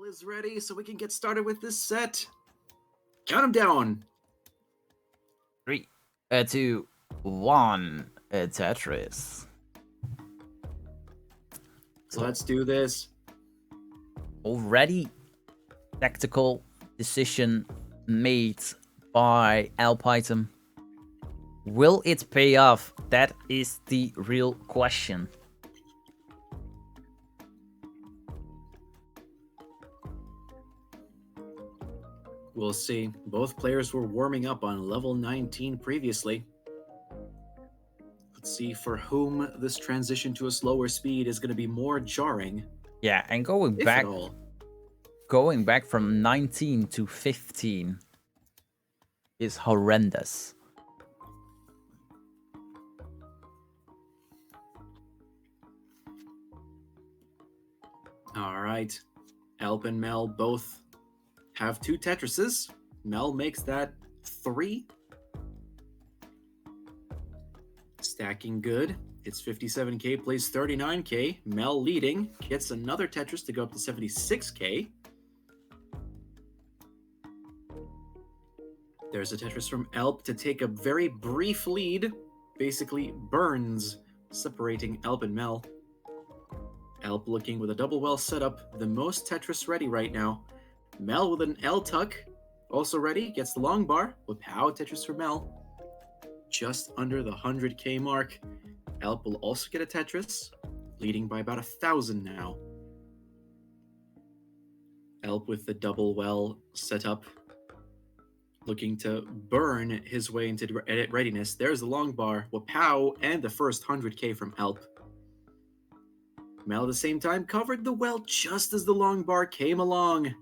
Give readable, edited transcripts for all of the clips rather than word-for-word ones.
is ready, so we can get started with this set. Count them down. 3, 2, 1. Tetris. So let's do this. Already tactical decision made by Alpitem. Will it pay off? That is the real question. We'll see. Both players were warming up on level 19 previously. Let's see for whom this transition to a slower speed is going to be more jarring. Yeah, and going if back at all. Going back from 19 to 15 is horrendous. All right. Alp and Mel both have 2 Tetrises. Mel makes that 3. Stacking good. It's 57k, plays 39k. Mel leading, gets another Tetris to go up to 76k. There's a Tetris from Alp to take a very brief lead. Basically burns, separating Alp and Mel. Alp looking with a double well setup, the most Tetris ready right now. Mel with an L tuck, also ready, gets the long bar. Wow, Tetris for Mel. Just under the 100k mark. Alp will also get a Tetris, leading by about 1,000 now. Alp with the double well set up, looking to burn his way into edit readiness. There's the long bar, Wapow, and the first 100k from Alp. Mel at the same time covered the well just as the long bar came along.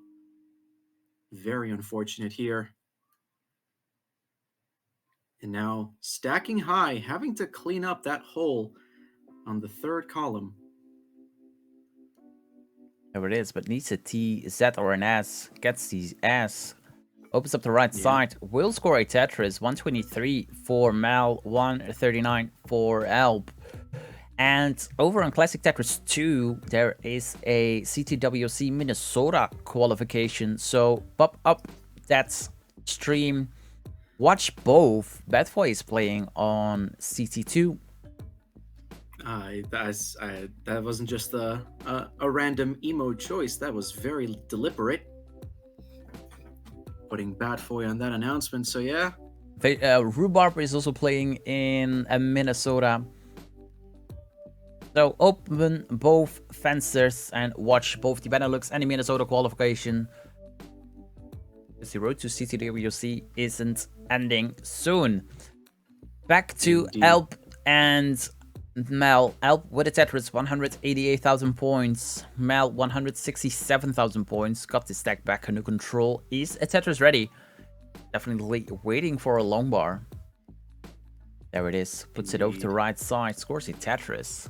Very unfortunate here. And now stacking high, having to clean up that hole on the 3rd column. There it is, but needs a T, Z, or an S. Gets the S. Opens up the right side. Will score a Tetris. 123 for Mel, 139 for Alp. And over on Classic Tetris 2, there is a CTWC Minnesota qualification. So pop up that stream. Watch both. Badboy is playing on CT2. That wasn't just a random emo choice. That was very deliberate. Putting Badboy on that announcement, so yeah. Rhubarb is also playing in Minnesota. So open both fencers and watch both the Benelux and the Minnesota qualification. The road to CTWC isn't ending soon. Back to Indeed. Alp and Mel. Alp with a Tetris, 188,000 points. Mel, 167,000 points. Got the stack back under control. Is a Tetris ready? Definitely waiting for a long bar. There it is. Puts it over to the right side. Scores a Tetris.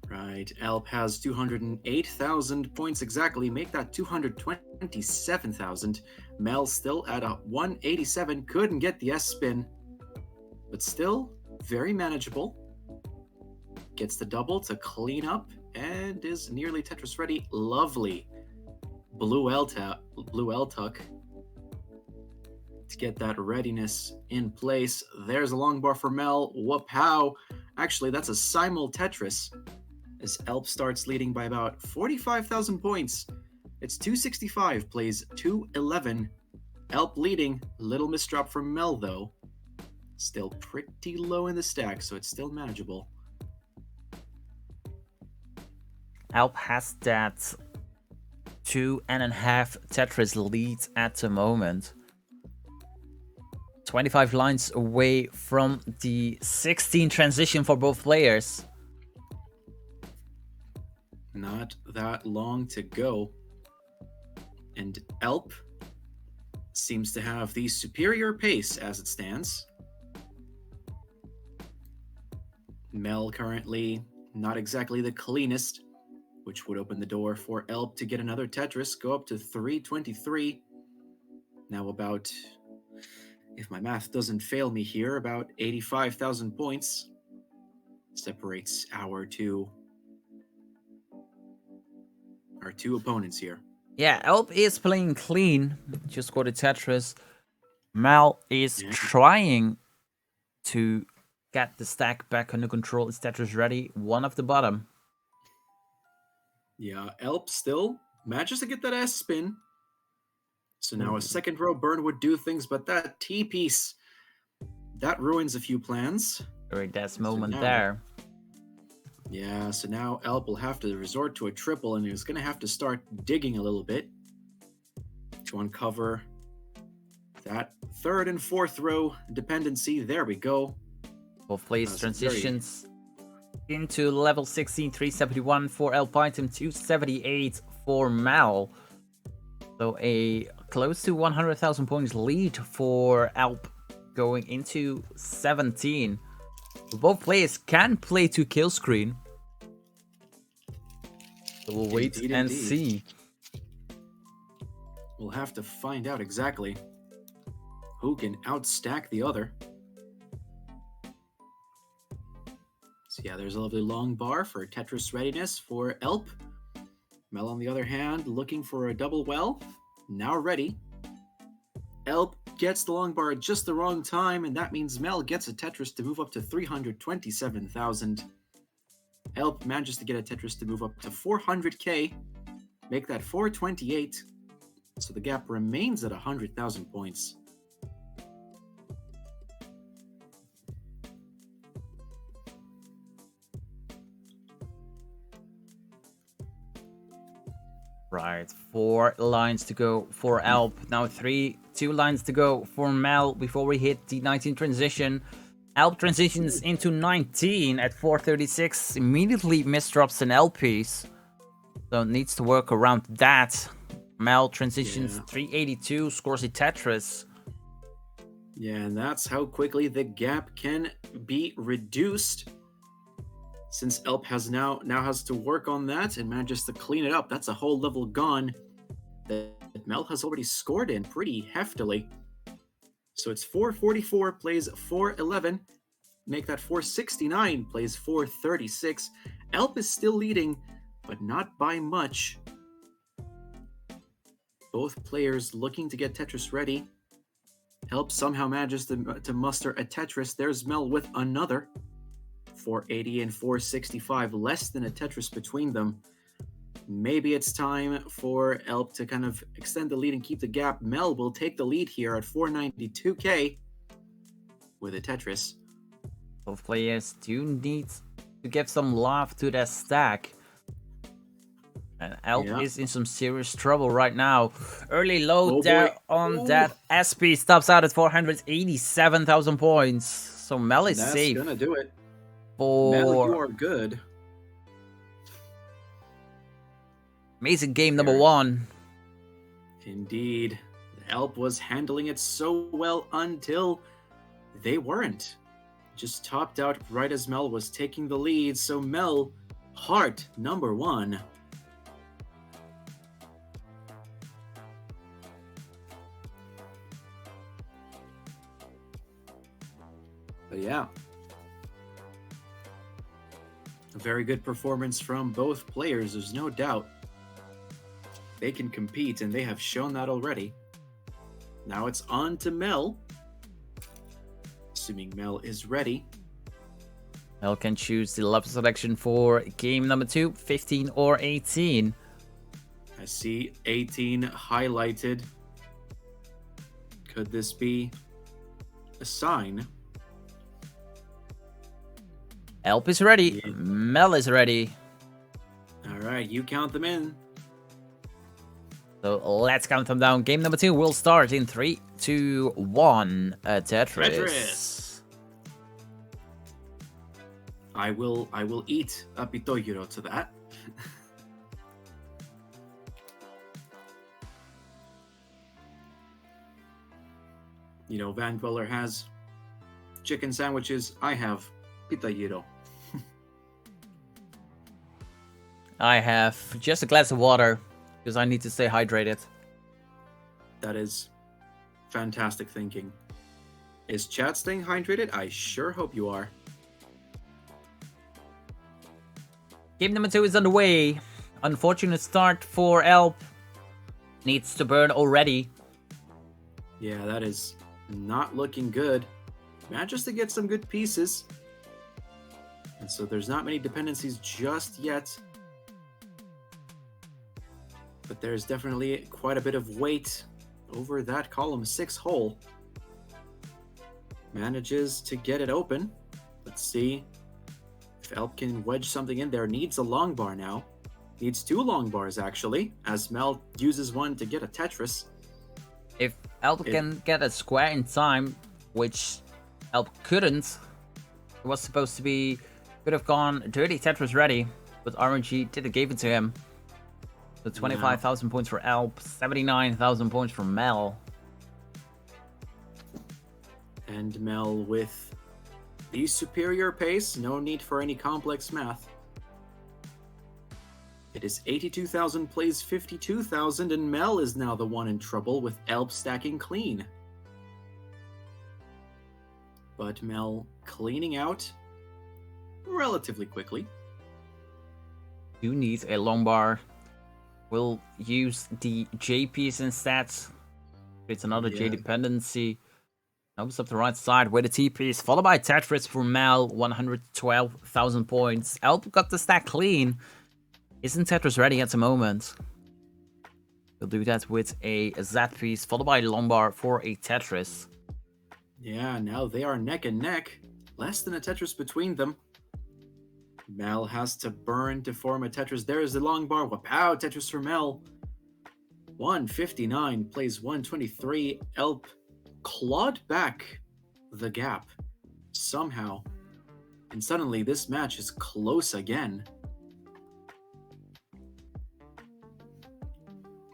Right, Alp has 208,000 points exactly. Make that 227,000. Mel still at a 187. Couldn't get the S spin, but still very manageable. Gets the double to clean up and is nearly Tetris ready. Lovely. Blue L tuck to get that readiness in place. There's a long bar for Mel. Wapow. Actually, that's a simul Tetris, as Alp starts leading by about 45,000 points. It's 265, plays 211. Alp leading, little misdrop from Mel though. Still pretty low in the stack, so it's still manageable. Alp has that 2.5 Tetris lead at the moment. 25 lines away from the 16 transition for both players. Not that long to go. And Alp seems to have the superior pace as it stands. Mel currently not exactly the cleanest, which would open the door for Alp to get another Tetris, go up to 323. Now about, if my math doesn't fail me here, about 85,000 points separates our two opponents here. Yeah, Elp is playing clean. Just scored a Tetris. Mal is Yeah. trying to get the stack back under control. Is Tetris ready? One off the bottom. Yeah, Elp still manages to get that S spin. So now a Ooh. second row burn would do things, but that T piece, that ruins a few plans. Very death So moment now, there. yeah, so now Elp will have to resort to a triple, and he's going to have to start digging a little bit to uncover that third and fourth row dependency. There we go. Both plays That's very transitions into level 16, 371 for Elp item, 278 for Mal. So a close to 100,000 points lead for Alp going into 17. Both players can play to kill screen. So we'll wait Indeed, and indeed. see. We'll have to find out exactly who can outstack the other. So yeah, there's a lovely long bar for Tetris readiness for Elp. Mel, on the other hand, looking for a double well, now ready. Elp gets the long bar at just the wrong time, and that means Mel gets a Tetris to move up to 327,000. Elp manages to get a Tetris to move up to 400k, make that 428, so the gap remains at 100,000 points. Right, 4 lines to go for Alp. Now 2 lines to go for Mel before we hit the 19 transition. Alp transitions into 19 at 436. Immediately misdrops an L piece. So needs to work around that. Mel transitions 382, scores a Tetris. Yeah, and that's how quickly the gap can be reduced. Since Elp has now has to work on that and manages to clean it up, that's a whole level gone that Mel has already scored in pretty heftily. So it's 444 plays 411, make that 469 plays 436. Elp is still leading, but not by much. Both players looking to get Tetris ready. Elp somehow manages to muster a Tetris. There's Mel with another. 480 and 465, less than a Tetris between them. Maybe it's time for Elp to kind of extend the lead and keep the gap. Mel will take the lead here at 492k with a Tetris. Both players do need to give some love to their stack. And Elp is in some serious trouble right now. Early load there on that SP stops out at 487,000 points. So Mel is safe. That's gonna do it. For Mel, you are good. Amazing game number 1. Indeed. Elp was handling it so well until they weren't. Just topped out right as Mel was taking the lead. So Mel, heart number 1. But yeah, a very good performance from both players, there's no doubt. They can compete, and they have shown that already. Now it's on to Mel. Assuming Mel is ready. Mel can choose the level selection for game number 2, 15 or 18. I see 18 highlighted. Could this be a sign? Elp is ready. Yeah. Mel is ready. All right, you count them in. So let's count them down. Game number 2 will start in 3, 2, 1. Tetris. I will eat a pitoyuro to that. You know, Van Dweller has chicken sandwiches. I have pitoyuro. I have just a glass of water because I need to stay hydrated. That is fantastic thinking. Is chat staying hydrated? I sure hope you are. Game number 2 is underway. Unfortunate start for Elp. needs to burn already. Yeah, that is not looking good. Manages to get some good pieces. And so there's not many dependencies just yet. But there's definitely quite a bit of weight over that column 6 hole. Manages to get it open. Let's see if Elp can wedge something in there. Needs a long bar now. Needs 2 long bars, actually, as Mel uses one to get a Tetris. If Elp can get a square in time, which Elp couldn't, it was supposed to be, could have gone dirty Tetris ready, but RNG didn't give it to him. So 25,000 points for Elp, 79,000 points for Mel. And Mel with the superior pace, no need for any complex math. It is 82,000 plays 52,000, and Mel is now the one in trouble with Elp stacking clean. But Mel cleaning out relatively quickly. You need a long bar. We'll use the J piece instead. It's another J dependency. Opens up the right side with a T piece, followed by Tetris for Mel, 112,000 points. Elp got the stack clean. Isn't Tetris ready at the moment? We'll do that with a Z piece, followed by long bar for a Tetris. Yeah, now they are neck and neck. Less than a Tetris between them. Mel has to burn to form a Tetris. There's the long bar. Wow, Tetris for Mel. 159 plays 123. Elp clawed back the gap somehow. And suddenly this match is close again.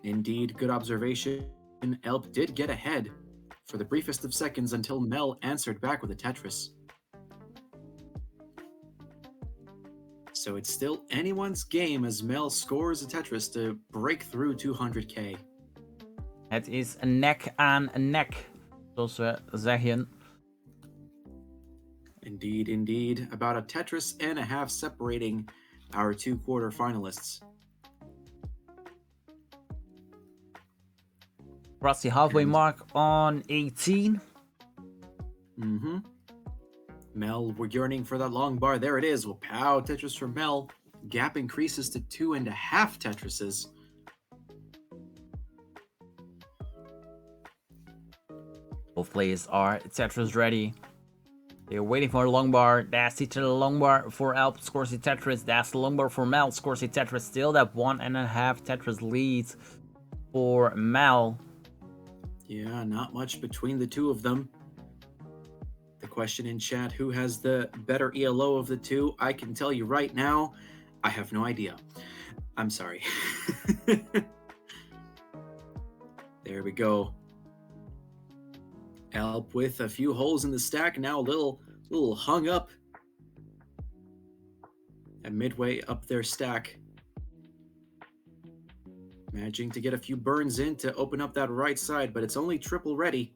Indeed, good observation. Elp did get ahead for the briefest of seconds until Mel answered back with a Tetris. So it's still anyone's game as Mel scores a Tetris to break through 200k. Het is nek aan nek, zoals we zeggen. Indeed, indeed. About a Tetris and a half separating our 2 quarterfinalists. Across the halfway mark on 18. Mel, we're yearning for that long bar. There it is. Well, pow, Tetris for Mel. Gap increases to 2.5 Tetrises. Both players are Tetris ready. They're waiting for a long bar. That's the long bar for Elp, scores a Tetris. That's the long bar for Mel, scores a Tetris. Still that 1.5 Tetris lead for Mel. Yeah, not much between the two of them. The question in chat, who has the better ELO of the two? I can tell you right now, I have no idea. I'm sorry. There we go. Elp with a few holes in the stack, now a little hung up. And midway up their stack. Managing to get a few burns in to open up that right side, but it's only triple ready.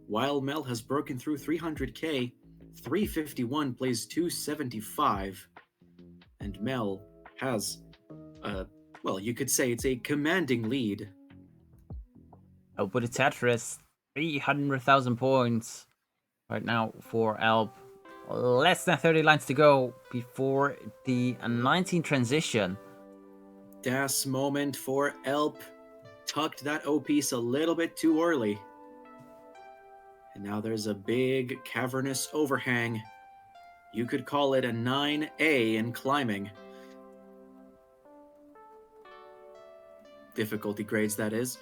While Mel has broken through 300k, 351 plays 275. And Mel has, well, you could say it's a commanding lead. Elp with a Tetris, 300,000 points right now for Elp. Less than 30 lines to go before the 19 transition. Das moment for Elp. Tucked that O piece a little bit too early. And now there's a big cavernous overhang. You could call it a 9A in climbing. Difficulty grades, that is.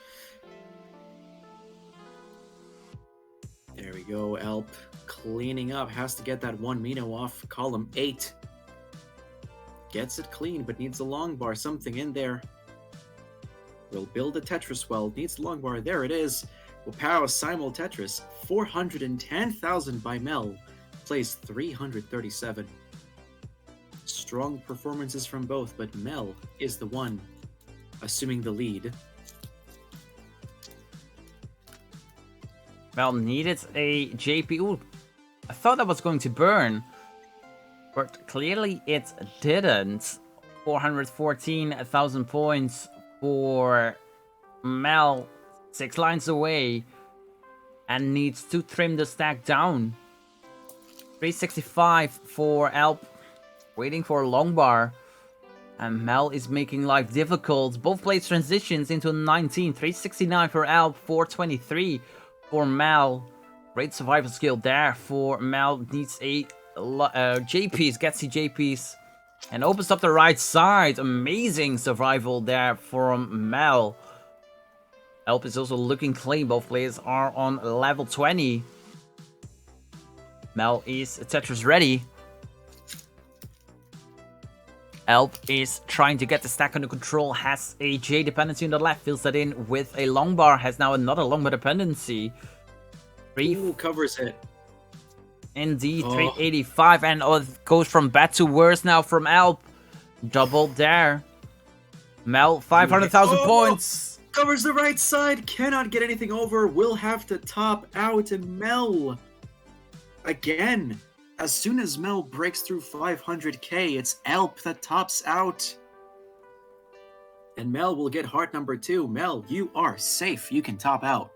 There we go, Elp cleaning up. Has to get that one Mino off column 8. Gets it clean, but needs a long bar. Something in there. Will build a Tetris well. Needs a long bar. There it is. Wow, Simul Tetris. 410,000 by Mel. Plays 337. Strong performances from both, but Mel is the one assuming the lead. Mel needed a JP. Ooh, I thought that was going to burn, but clearly it didn't. 414,000 points for Mel 6 lines away and needs to trim the stack down. 365 for Alp, waiting for a long bar. And Mel is making life difficult. Both players transitions into 19. 369 for Alp, 423 for Mel. Great survival skill there for Mel. Needs a J piece, gets the J piece. And opens up the right side. Amazing survival there from Mel. Alp is also looking clean. Both players are on level 20. Mel is Tetris ready. Alp is trying to get the stack under control, has a J dependency on the left, fills that in with a long bar, has now another long bar dependency. Ooh, covers it. Indeed, 385, and goes from bad to worse now from Alp. Double there. Mel, 500,000 points. Covers the right side, cannot get anything over, will have to top out, and Mel, again, as soon as Mel breaks through 500k, it's Alp that tops out. And Mel will get heart number 2. Mel, you are safe. You can top out.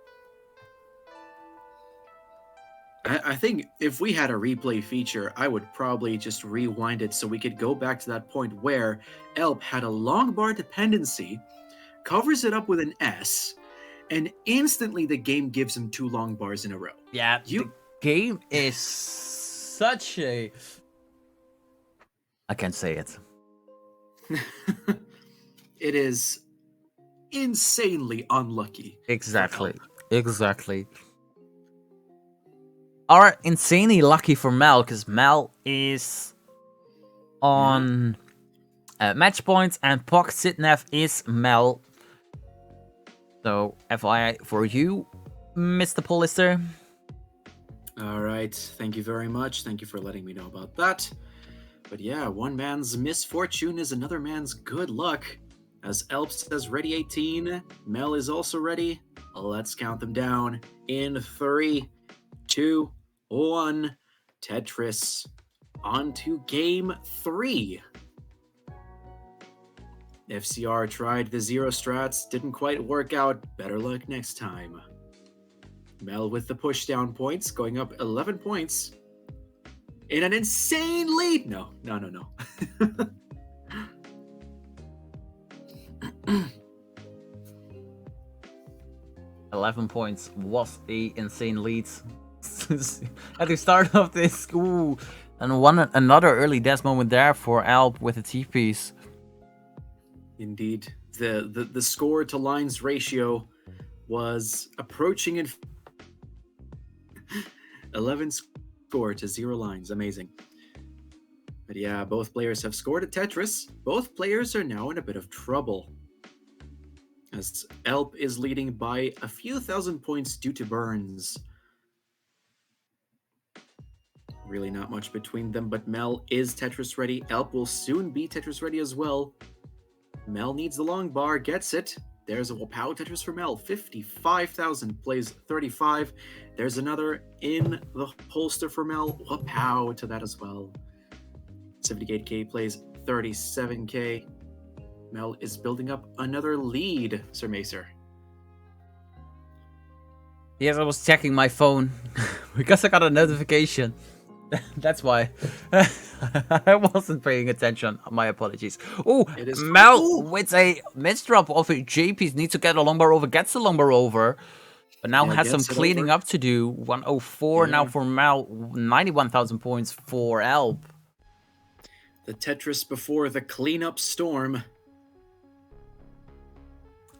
I think if we had a replay feature, I would probably just rewind it so we could go back to that point where Alp had a long bar dependency, covers it up with an S, and instantly the game gives him 2 long bars in a row. Yeah, the game is such a... I can't say it. It is insanely unlucky. Exactly. Are insanely lucky for Mel, because Mel is on match points and Puck Sitnev is Mel. So, FYI for you, Mr. Polister. All right, thank you very much. Thank you for letting me know about that. But yeah, one man's misfortune is another man's good luck. As Alp says, ready 18. Mel is also ready. Let's count them down in 3, 2, 1. Tetris. On to game 3. FCR tried the zero strats, didn't quite work out. Better luck next time. Mel with the pushdown points, going up 11 points. In an insane lead! No. 11 points was a insane lead at the start of this. Ooh, and another early death moment there for Alp with a T-piece. Indeed. The score to lines ratio was approaching in 11 score to 0 lines. Amazing. But yeah, both players have scored a Tetris. Both players are now in a bit of trouble, as Alp is leading by a few thousand points due to burns. Really not much between them, but Mel is Tetris ready. Alp will soon be Tetris ready as well. Mel needs the long bar, gets it. There's a Wapow Tetris for Mel, 55,000, plays 35. There's another in the holster for Mel, Wapow to that as well. 78k plays 37k. Mel is building up another lead, Sir Macer. Yes, I was checking my phone because I got a notification. That's why I wasn't paying attention. My apologies. Oh, Mel with a mid-drop of a JP's needs to get a long bar over, gets the long bar over, but now has some cleaning up to do. 104 now for Mel, 91,000 points for Alp. The Tetris before the cleanup storm.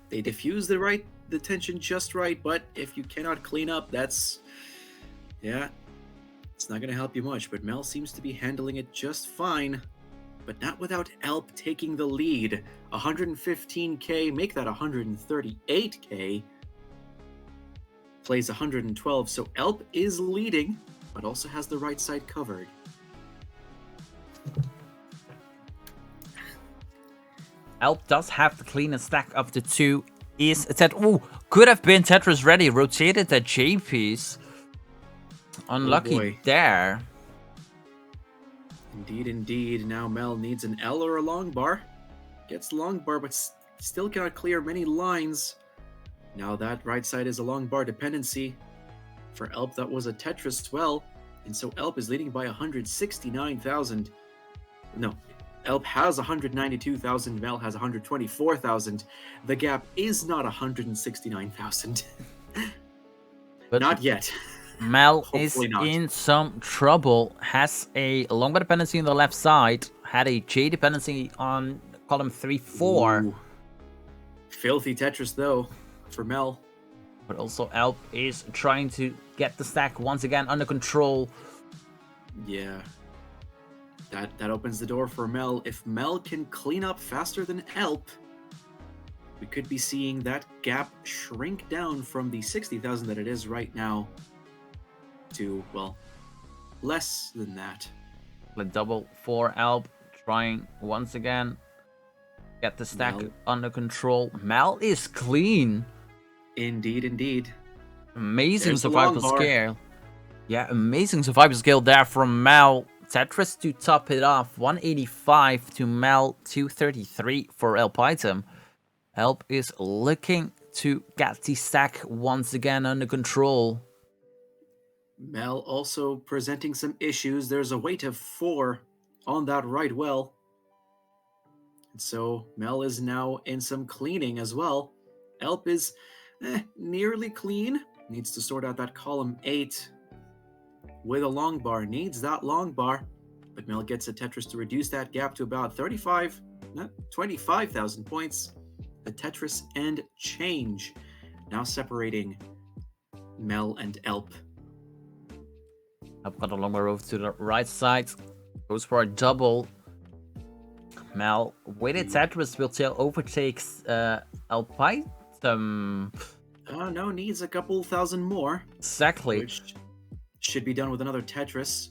They diffuse the tension just right, but if you cannot clean up, that's... yeah. It's not going to help you much, but Mel seems to be handling it just fine. But not without Alp taking the lead. 115k, make that 138k. Plays 112, so Alp is leading, but also has the right side covered. Alp does have the cleanest stack of the two. Is that could have been Tetris ready, rotated that J piece. Unlucky there. Indeed. Now Mel needs an L or a long bar. Gets long bar, but still cannot clear many lines. Now that right side is a long bar dependency. For Elp, that was a Tetris well, and so Elp is leading by 169,000. No, Elp has 192,000, Mel has 124,000. The gap is not 169,000. But not yet. Mel is Hopefully not. in some trouble. Has a long bar dependency on the left side. Had a J dependency on column 3-4. Ooh. Filthy Tetris though for Mel. But also Elp is trying to get the stack once again under control. Yeah. That opens the door for Mel. If Mel can clean up faster than Elp, we could be seeing that gap shrink down from the 60,000 that it is right now to, well, less than that. The double for Elp, trying once again get the stack under control. Mel is clean. Indeed, indeed. Amazing There's the survival long bar. scale. Yeah, amazing survival skill there from Mel. Tetris to top it off. 185 to Mel, 233 for Elp item. Elp is looking to get the stack once again under control. Mel also presenting some issues. There's a weight of 4 on that right well. And so Mel is now in some cleaning as well. Elp is nearly clean. Needs to sort out that column 8 with a long bar. Needs that long bar. But Mel gets a Tetris to reduce that gap to about 25,000 points. The Tetris and change. Now separating Mel and Elp. I've got a longer move to the right side. Goes for a double. Mel with a Tetris will overtakes Elp item. No, needs a couple thousand more. Exactly. Which should be done with another Tetris.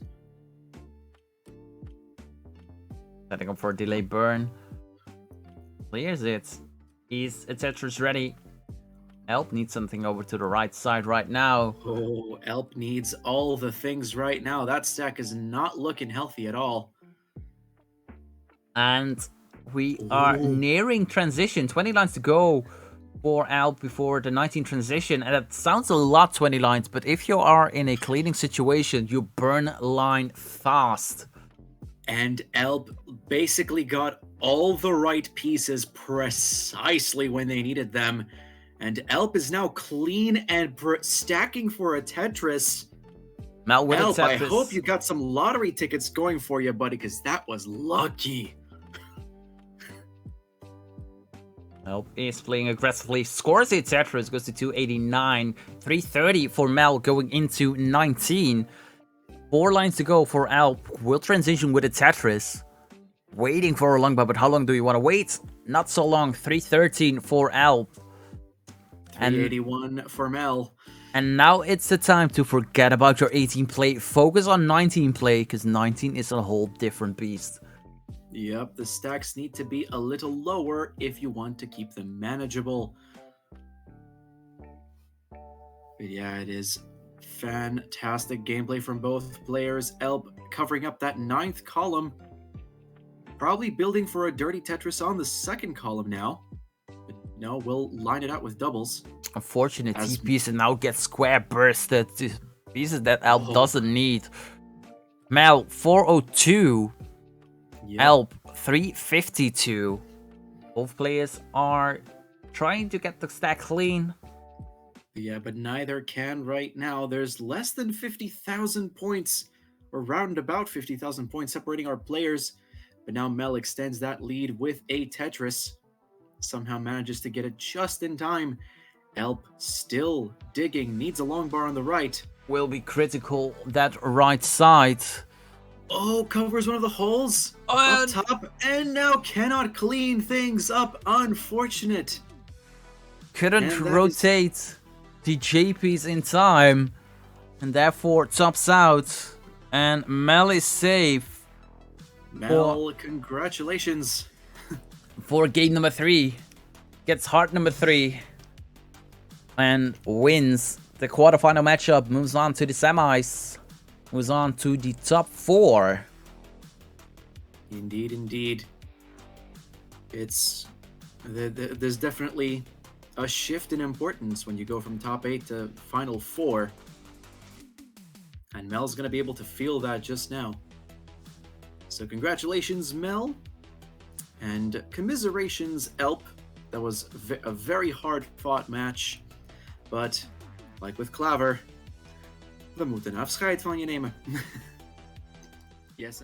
Setting up for a delay burn. Clears it. Is a Tetris ready? Elp needs something over to the right side right now. Oh, Elp needs all the things right now. That stack is not looking healthy at all. And we are nearing transition. 20 lines to go for Elp before the 19 transition. And that sounds a lot, 20 lines. But if you are in a cleaning situation, you burn line fast. And Elp basically got all the right pieces precisely when they needed them. And Elp is now clean and stacking for a Tetris. Mel with Elp, a Tetris. I hope you got some lottery tickets going for you, buddy, because that was lucky. Elp is playing aggressively. Scores a Tetris, goes to 289. 330 for Mel going into 19. 4 lines to go for Elp. Will transition with a Tetris. Waiting for a long bar, but how long do you want to wait? Not so long. 313 for Elp. 381 for Mel. And now it's the time to forget about your 18 play. Focus on 19 play, because 19 is a whole different beast. Yep, the stacks need to be a little lower if you want to keep them manageable. But yeah, it is fantastic gameplay from both players. Elp covering up that 9th column. Probably building for a dirty Tetris on the 2nd column now. But no, we'll line it out with doubles. Unfortunate T-pieces now get square bursted. Pieces that Elp doesn't need. Mel, 402. Yep. Elp, 352. Both players are trying to get the stack clean. Yeah, but neither can right now. There's less than 50,000 points, or round about 50,000 points separating our players. But now Mel extends that lead with a Tetris. Somehow manages to get it just in time. Elp still digging, needs a long bar on the right. Will be critical, that right side. Oh, covers one of the holes up top, and now cannot clean things up. Unfortunate. Couldn't rotate the JPs in time, and therefore tops out. And Mel is safe. Mel, congratulations. For game number 3. Gets heart number 3. And wins the quarterfinal matchup. Moves on to the semis. Moves on to the top 4. Indeed, indeed. It's there's definitely a shift in importance when you go from top 8 to final 4. And Mel's going to be able to feel that just now. So congratulations, Mel. And commiserations, Elp. That was a very hard-fought match. But, like with Klaver, we moeten afscheid van je nemen. Yes.